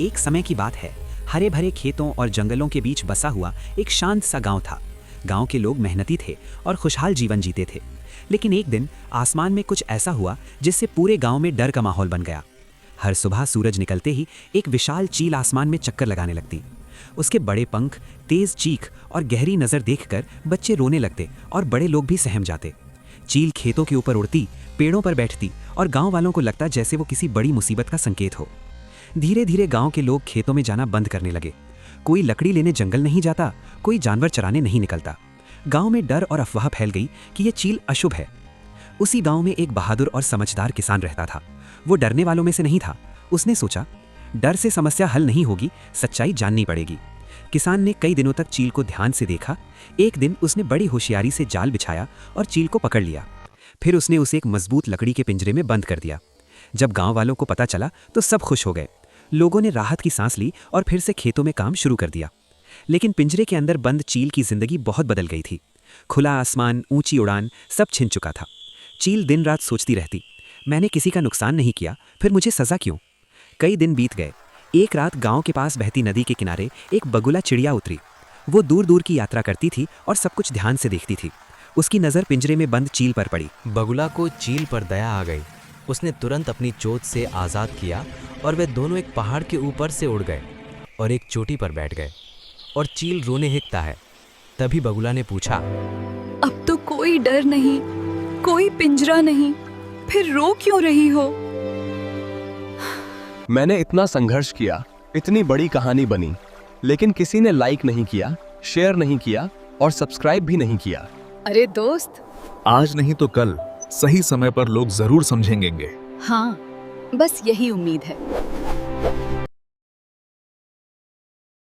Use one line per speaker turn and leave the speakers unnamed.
एक समय की बात है। हरे भरे खेतों और जंगलों के बीच बसा हुआ एक शांत सा गांव था। गांव के लोग मेहनती थे और खुशहाल जीवन जीते थे। लेकिन एक दिन आसमान में कुछ ऐसा हुआ जिससे पूरे गांव में डर का माहौल बन गया। हर सुबह सूरज निकलते ही एक विशाल चील आसमान में चक्कर लगाने लगती। उसके बड़े पंख, तेज चीख और गहरी नज़र देखकर बच्चे रोने लगते और बड़े लोग भी सहम जाते। चील खेतों के ऊपर उड़ती, पेड़ों पर बैठती और गांव वालों को लगता जैसे वो किसी बड़ी मुसीबत का संकेत हो। धीरे धीरे गांव के लोग खेतों में जाना बंद करने लगे। कोई लकड़ी लेने जंगल नहीं जाता, कोई जानवर चराने नहीं निकलता। गांव में डर और अफवाह फैल गई कि यह चील अशुभ है। उसी गांव में एक बहादुर और समझदार किसान रहता था। वो डरने वालों में से नहीं था। उसने सोचा, डर से समस्या हल नहीं होगी, सच्चाई जाननी पड़ेगी। किसान ने कई दिनों तक चील को ध्यान से देखा। एक दिन उसने बड़ी होशियारी से जाल बिछाया और चील को पकड़ लिया। फिर उसने उसे एक मजबूत लकड़ी के पिंजरे में बंद कर दिया। जब गांव वालों को पता चला तो सब खुश हो गए। लोगों ने राहत की सांस ली और फिर से खेतों में काम शुरू कर दिया। लेकिन पिंजरे के अंदर बंद चील की जिंदगी बहुत बदल गई थी। खुला आसमान, ऊंची उड़ान, सब छिन चुका था। चील दिन रात सोचती रहती, मैंने किसी का नुकसान नहीं किया, फिर मुझे सजा क्यों? कई दिन बीत गए। एक रात गांव के पास बहती नदी के किनारे एक बगुला चिड़िया उतरी। वो दूर दूर की यात्रा करती थी और सब कुछ ध्यान से देखती थी। उसकी नज़र पिंजरे में बंद चील पर पड़ी।
बगुला को चील पर दया आ गई। उसने तुरंत अपनी चोंच से आज़ाद किया और वे दोनों एक पहाड़ के ऊपर से उड़ गए और एक चोटी पर बैठ गए। और चील रोने हिकता है। तभी बगुला ने पूछा,
अब तो कोई डर नहीं, कोई पिंजरा नहीं, फिर रो क्यों रही हो?
मैंने इतना संघर्ष किया, इतनी बड़ी कहानी बनी, लेकिन किसी ने लाइक नहीं किया, शेयर नहीं किया और सब्सक्राइब भी नहीं किया।
अरे दोस्त,
आज नहीं तो कल सही समय पर लोग जरूर समझेंगे।
हाँ, बस यही उम्मीद है।